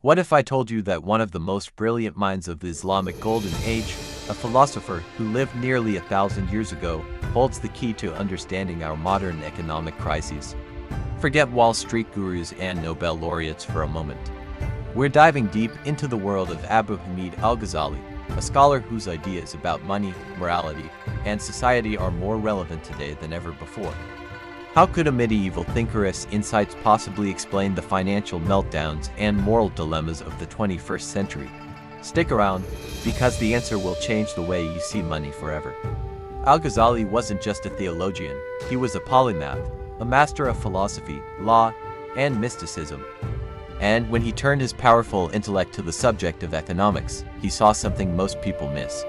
What if I told you that one of the most brilliant minds of the Islamic Golden Age, a philosopher who lived nearly 1,000 years ago, holds the key to understanding our modern economic crises? Forget Wall Street gurus and Nobel laureates for a moment. We're diving deep into the world of Abu Hamid Al-Ghazali, a scholar whose ideas about money, morality, and society are more relevant today than ever before. How could a medieval thinker's insights possibly explain the financial meltdowns and moral dilemmas of the 21st century? Stick around, because the answer will change the way you see money forever. Al-Ghazali wasn't just a theologian, he was a polymath, a master of philosophy, law, and mysticism. And when he turned his powerful intellect to the subject of economics, he saw something most people miss.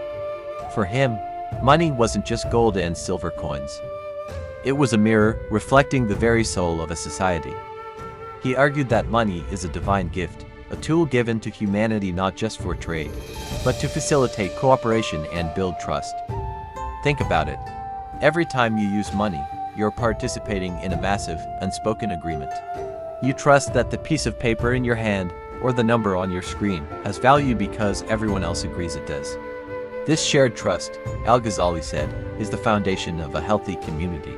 For him, money wasn't just gold and silver coins. It was a mirror reflecting the very soul of a society. He argued that money is a divine gift, a tool given to humanity not just for trade, but to facilitate cooperation and build trust. Think about it. Every time you use money, you're participating in a massive, unspoken agreement. You trust that the piece of paper in your hand or the number on your screen has value because everyone else agrees it does. This shared trust, Al-Ghazali said, is the foundation of a healthy community.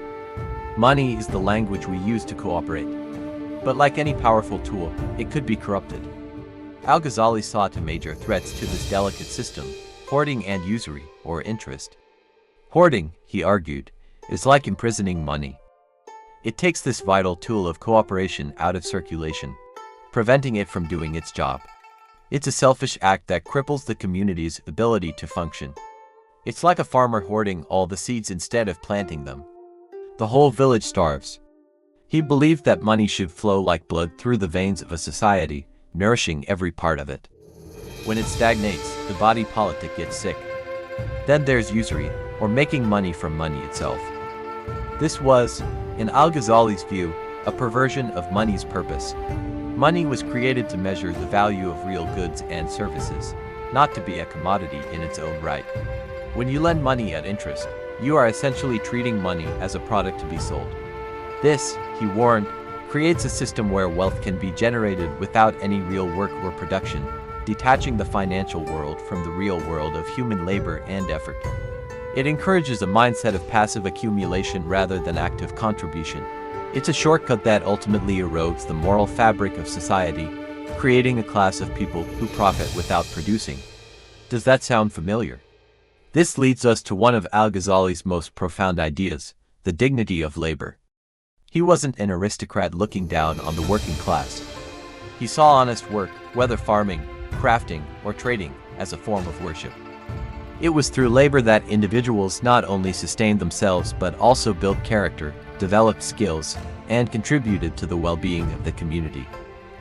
Money is the language we use to cooperate. But like any powerful tool, it could be corrupted. Al-Ghazali saw two major threats to this delicate system: hoarding and usury, or interest. Hoarding, he argued, is like imprisoning money. It takes this vital tool of cooperation out of circulation, preventing it from doing its job. It's a selfish act that cripples the community's ability to function. It's like a farmer hoarding all the seeds instead of planting them. The whole village starves. He believed that money should flow like blood through the veins of a society, nourishing every part of it. When it stagnates, the body politic gets sick. Then there's usury, or making money from money itself. This was, in Al-Ghazali's view, a perversion of money's purpose. Money was created to measure the value of real goods and services, not to be a commodity in its own right. When you lend money at interest, you are essentially treating money as a product to be sold. This, he warned, creates a system where wealth can be generated without any real work or production, detaching the financial world from the real world of human labor and effort. It encourages a mindset of passive accumulation rather than active contribution. It's a shortcut that ultimately erodes the moral fabric of society, creating a class of people who profit without producing. Does that sound familiar? This leads us to one of Al-Ghazali's most profound ideas, the dignity of labor. He wasn't an aristocrat looking down on the working class. He saw honest work, whether farming, crafting, or trading, as a form of worship. It was through labor that individuals not only sustained themselves but also built character, developed skills, and contributed to the well-being of the community.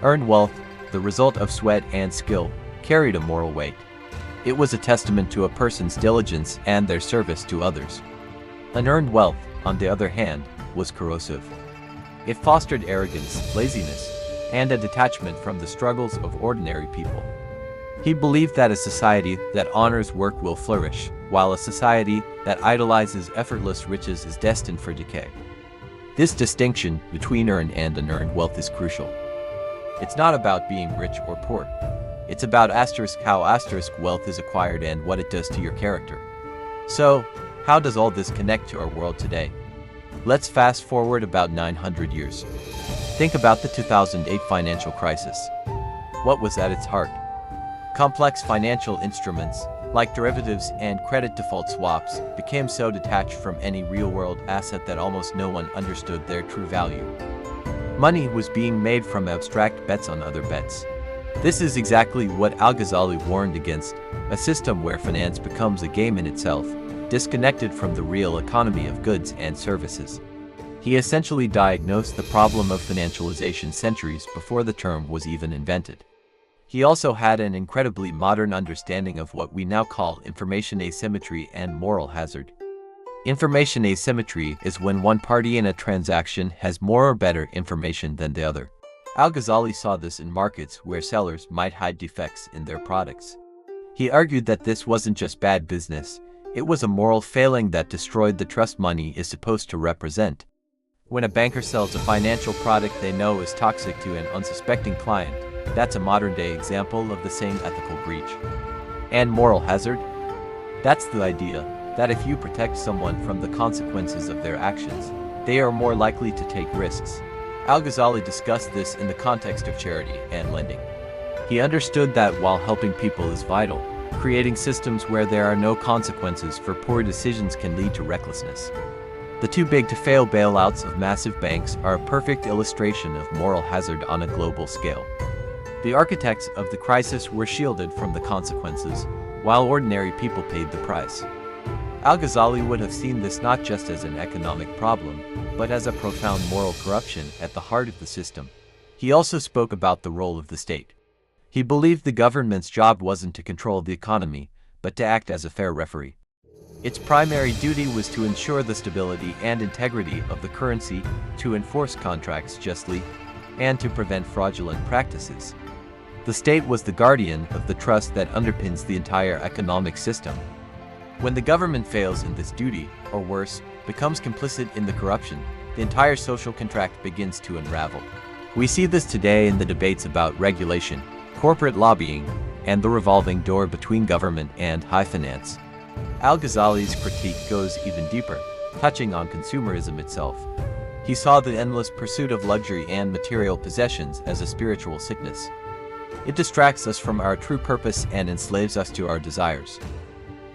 Earned wealth, the result of sweat and skill, carried a moral weight. It was a testament to a person's diligence and their service to others. Unearned wealth, on the other hand, was corrosive. It fostered arrogance, laziness, and a detachment from the struggles of ordinary people. He believed that a society that honors work will flourish, while a society that idolizes effortless riches is destined for decay. This distinction between earned and unearned wealth is crucial. It's not about being rich or poor. It's about how wealth is acquired and what it does to your character. So, how does all this connect to our world today? Let's fast forward about 900 years. Think about the 2008 financial crisis. What was at its heart? Complex financial instruments, like derivatives and credit default swaps, became so detached from any real-world asset that almost no one understood their true value. Money was being made from abstract bets on other bets. This is exactly what Al-Ghazali warned against, a system where finance becomes a game in itself, disconnected from the real economy of goods and services. He essentially diagnosed the problem of financialization centuries before the term was even invented. He also had an incredibly modern understanding of what we now call information asymmetry and moral hazard. Information asymmetry is when one party in a transaction has more or better information than the other. Al-Ghazali saw this in markets where sellers might hide defects in their products. He argued that this wasn't just bad business, it was a moral failing that destroyed the trust money is supposed to represent. When a banker sells a financial product they know is toxic to an unsuspecting client, That's a modern-day example of the same ethical breach. And moral hazard? That's the idea that if you protect someone from the consequences of their actions, they are more likely to take risks. Al-Ghazali discussed this in the context of charity and lending. He understood that while helping people is vital, creating systems where there are no consequences for poor decisions can lead to recklessness. The too-big-to-fail bailouts of massive banks are a perfect illustration of moral hazard on a global scale. The architects of the crisis were shielded from the consequences, while ordinary people paid the price. Al-Ghazali would have seen this not just as an economic problem, but as a profound moral corruption at the heart of the system. He also spoke about the role of the state. He believed the government's job wasn't to control the economy, but to act as a fair referee. Its primary duty was to ensure the stability and integrity of the currency, to enforce contracts justly, and to prevent fraudulent practices. The state was the guardian of the trust that underpins the entire economic system. When the government fails in this duty, or worse, becomes complicit in the corruption, the entire social contract begins to unravel. We see this today in the debates about regulation, corporate lobbying, and the revolving door between government and high finance. Al-Ghazali's critique goes even deeper, touching on consumerism itself. He saw the endless pursuit of luxury and material possessions as a spiritual sickness. It distracts us from our true purpose and enslaves us to our desires.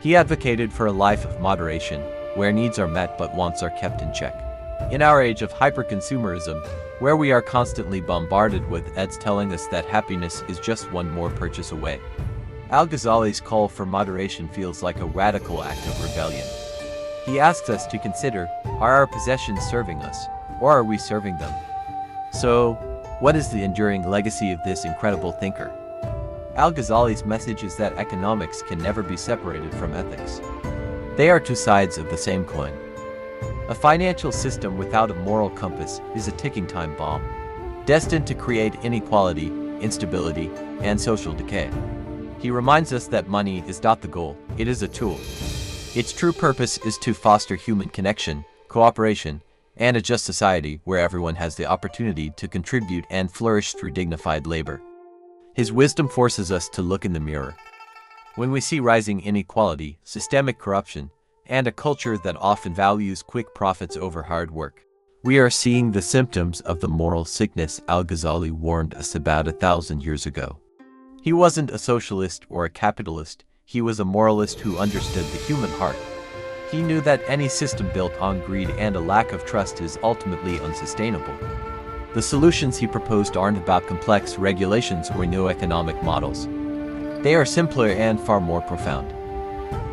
He advocated for a life of moderation, where needs are met but wants are kept in check. In our age of hyper-consumerism, where we are constantly bombarded with ads telling us that happiness is just one more purchase away, Al-Ghazali's call for moderation feels like a radical act of rebellion. He asks us to consider, are our possessions serving us, or are we serving them? So, what is the enduring legacy of this incredible thinker? Al-Ghazali's message is that economics can never be separated from ethics. They are two sides of the same coin. A financial system without a moral compass is a ticking time bomb, destined to create inequality, instability, and social decay. He reminds us that money is not the goal, it is a tool. Its true purpose is to foster human connection, cooperation, and a just society where everyone has the opportunity to contribute and flourish through dignified labor. His wisdom forces us to look in the mirror. When we see rising inequality, systemic corruption, and a culture that often values quick profits over hard work, we are seeing the symptoms of the moral sickness Al-Ghazali warned us about 1,000 years ago. He wasn't a socialist or a capitalist, he was a moralist who understood the human heart. He knew that any system built on greed and a lack of trust is ultimately unsustainable. The solutions he proposed aren't about complex regulations or new economic models. They are simpler and far more profound.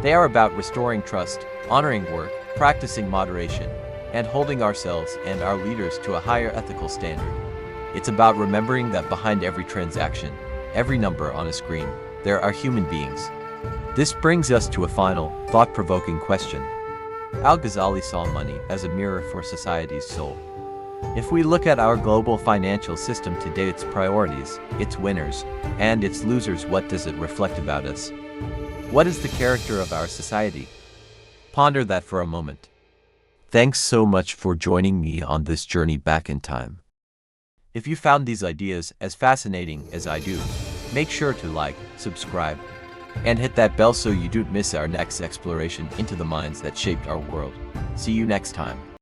They are about restoring trust, honoring work, practicing moderation, and holding ourselves and our leaders to a higher ethical standard. It's about remembering that behind every transaction, every number on a screen, there are human beings. This brings us to a final, thought-provoking question. Al-Ghazali saw money as a mirror for society's soul. If we look at our global financial system today, its priorities, its winners, and its losers, what does it reflect about us? What is the character of our society? Ponder that for a moment. Thanks so much for joining me on this journey back in time. If you found these ideas as fascinating as I do, make sure to like, subscribe, and hit that bell so you don't miss our next exploration into the minds that shaped our world. See you next time.